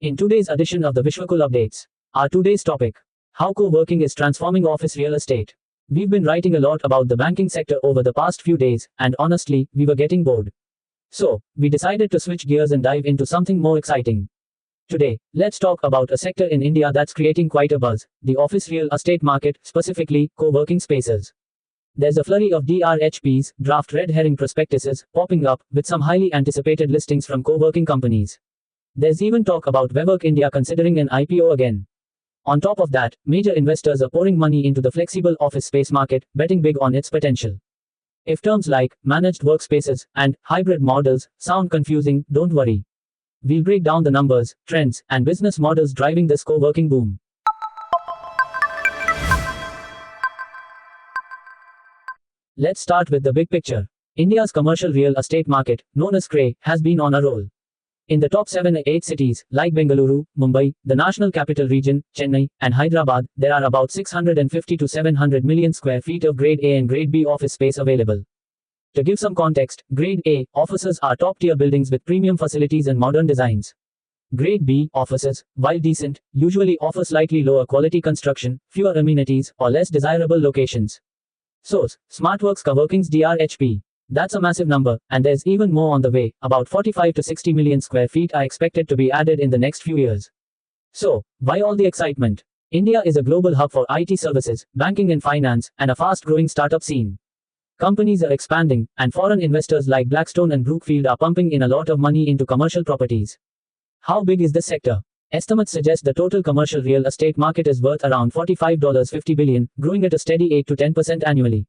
In today's edition of the Vishwakul updates, our today's topic: how co-working is transforming office real estate. We've been writing a lot about the banking sector over the past few days, and honestly, we were getting bored. So, we decided to switch gears and dive into something more exciting. Today, let's talk about a sector in India that's creating quite a buzz: the office real estate market, specifically co-working spaces. There's a flurry of DRHPs, draft red herring prospectuses, popping up, with some highly anticipated listings from co-working companies. There's even talk about WeWork India considering an IPO again. On top of that, major investors are pouring money into the flexible office space market, betting big on its potential. If terms like managed workspaces and hybrid models sound confusing, don't worry. We'll break down the numbers, trends, and business models driving this co-working boom. Let's start with the big picture. India's commercial real estate market, known as CRE, has been on a roll. In the top 7 or 8 cities, like Bengaluru, Mumbai, the National Capital Region, Chennai, and Hyderabad, there are about 650 to 700 million square feet of Grade A and Grade B office space available. To give some context, Grade A offices are top-tier buildings with premium facilities and modern designs. Grade B offices, while decent, usually offer slightly lower quality construction, fewer amenities, or less desirable locations. Source: SmartWorks Coworking's DRHP. That's a massive number, and there's even more on the way. About 45 to 60 million square feet are expected to be added in the next few years. So, why all the excitement? India is a global hub for IT services, banking and finance, and a fast-growing startup scene. Companies are expanding, and foreign investors like Blackstone and Brookfield are pumping in a lot of money into commercial properties. How big is this sector? Estimates suggest the total commercial real estate market is worth around $45.50 billion, growing at a steady 8 to 10% annually.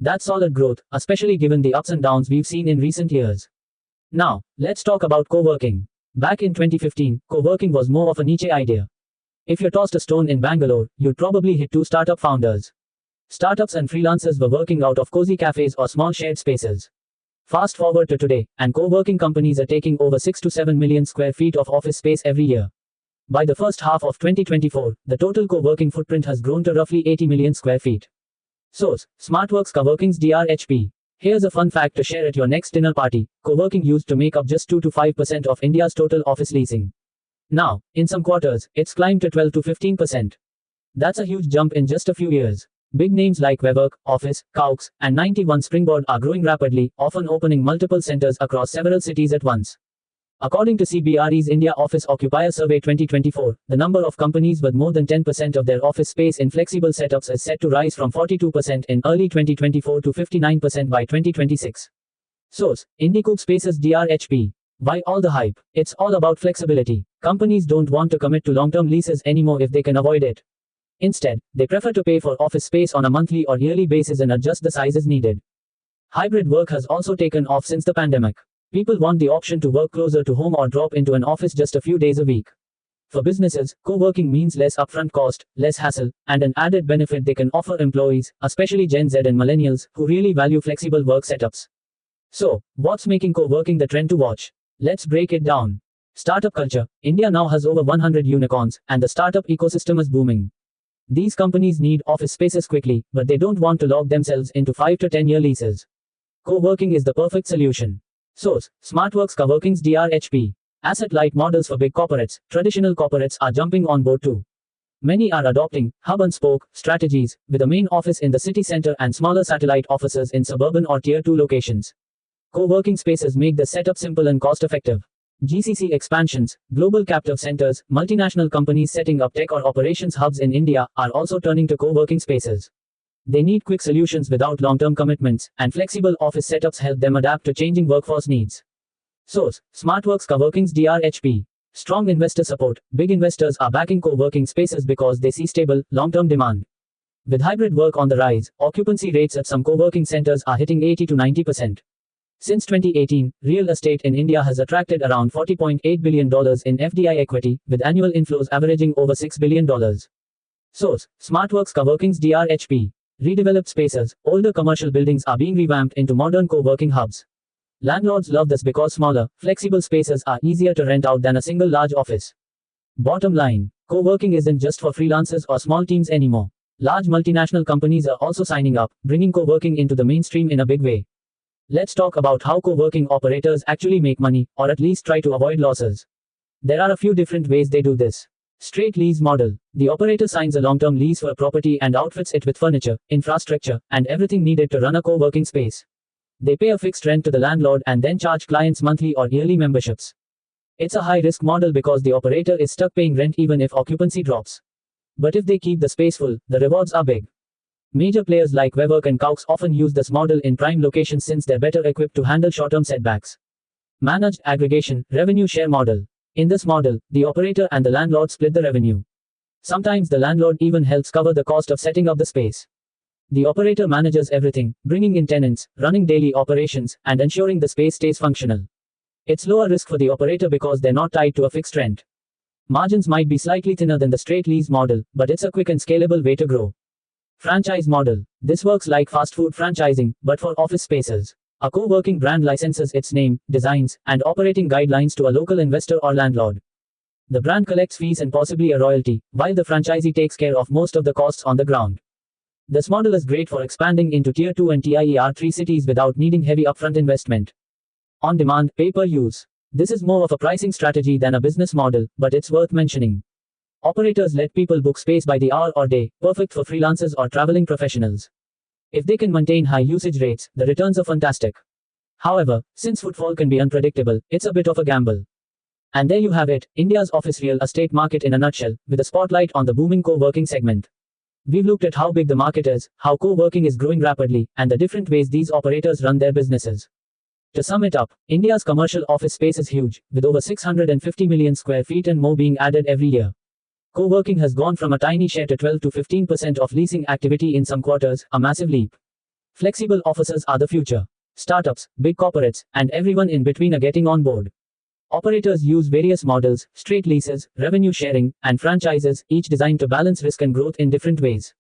That's solid growth, especially given the ups and downs we've seen in recent years. Now, let's talk about co-working. Back in 2015, co-working was more of a niche idea. If you tossed a stone in Bangalore, you'd probably hit 2 startup founders. Startups and freelancers were working out of cozy cafes or small shared spaces. Fast forward to today, and co-working companies are taking over 6 to 7 million square feet of office space every year. By the first half of 2024, the total co-working footprint has grown to roughly 80 million square feet. Source: SmartWorks Coworking's DRHP. Here's a fun fact to share at your next dinner party. Co-working used to make up just 2 to 5% of India's total office leasing. Now, in some quarters, it's climbed to 12 to 15%. That's a huge jump in just a few years. Big names like WeWork, Office, Coux, and 91 Springboard are growing rapidly, often opening multiple centers across several cities at once. According to CBRE's India Office Occupier Survey 2024, the number of companies with more than 10% of their office space in flexible setups is set to rise from 42% in early 2024 to 59% by 2026. Source: IndiCoop Spaces DRHP. Why all the hype? It's all about flexibility. Companies don't want to commit to long-term leases anymore if they can avoid it. Instead, they prefer to pay for office space on a monthly or yearly basis and adjust the sizes needed. Hybrid work has also taken off since the pandemic. People want the option to work closer to home or drop into an office just a few days a week. For businesses, co-working means less upfront cost, less hassle, and an added benefit they can offer employees, especially Gen Z and millennials, who really value flexible work setups. So, what's making co-working the trend to watch? Let's break it down. Startup culture. India now has over 100 unicorns, and the startup ecosystem is booming. These companies need office spaces quickly, but they don't want to lock themselves into 5 to 10-year leases. Co-working is the perfect solution. Source: SmartWorks Coworking's DRHP. Asset-light models for big corporates. Traditional corporates are jumping on board too. Many are adopting hub-and-spoke strategies, with a main office in the city center and smaller satellite offices in suburban or Tier 2 locations. Co-working spaces make the setup simple and cost-effective. GCC expansions, global captive centers, multinational companies setting up tech or operations hubs in India are also turning to co-working spaces. They need quick solutions without long-term commitments, and flexible office setups help them adapt to changing workforce needs. Source: SmartWorks Coworking's DRHP. Strong investor support. Big investors are backing co-working spaces because they see stable, long-term demand. With hybrid work on the rise, occupancy rates at some co-working centers are hitting 80 to 90%. Since 2018, real estate in India has attracted around $40.8 billion in FDI equity, with annual inflows averaging over $6 billion. Source: SmartWorks Coworking's DRHP. Redeveloped spaces. Older commercial buildings are being revamped into modern co-working hubs. Landlords love this because smaller, flexible spaces are easier to rent out than a single large office. Bottom line: co-working isn't just for freelancers or small teams anymore. Large multinational companies are also signing up, bringing co-working into the mainstream in a big way. Let's talk about how co-working operators actually make money, or at least try to avoid losses. There are a few different ways they do this. Straight lease model. The operator signs a long-term lease for a property and outfits it with furniture, infrastructure, and everything needed to run a co-working space. They pay a fixed rent to the landlord and then charge clients monthly or yearly memberships. It's a high-risk model because the operator is stuck paying rent even if occupancy drops. But if they keep the space full, the rewards are big. Major players like WeWork and Cox often use this model in prime locations since they're better equipped to handle short-term setbacks. Managed aggregation, revenue share model. In this model, the operator and the landlord split the revenue. Sometimes the landlord even helps cover the cost of setting up the space. The operator manages everything, bringing in tenants, running daily operations, and ensuring the space stays functional. It's lower risk for the operator because they're not tied to a fixed rent. Margins might be slightly thinner than the straight lease model, but it's a quick and scalable way to grow. Franchise model. This works like fast food franchising, but for office spaces. A co-working brand licenses its name, designs, and operating guidelines to a local investor or landlord. The brand collects fees and possibly a royalty, while the franchisee takes care of most of the costs on the ground. This model is great for expanding into Tier 2 and Tier 3 cities without needing heavy upfront investment. On demand, pay-per-use. This is more of a pricing strategy than a business model, but it's worth mentioning. Operators let people book space by the hour or day, perfect for freelancers or traveling professionals. If they can maintain high usage rates, the returns are fantastic. However, since footfall can be unpredictable, it's a bit of a gamble. And there you have it, India's office real estate market in a nutshell, with a spotlight on the booming co-working segment. We've looked at how big the market is, how co-working is growing rapidly, and the different ways these operators run their businesses. To sum it up, India's commercial office space is huge, with over 650 million square feet and more being added every year. Co-working has gone from a tiny share to 12 to 15% of leasing activity in some quarters, a massive leap. Flexible offices are the future. Startups, big corporates, and everyone in between are getting on board. Operators use various models, straight leases, revenue sharing, and franchises, each designed to balance risk and growth in different ways.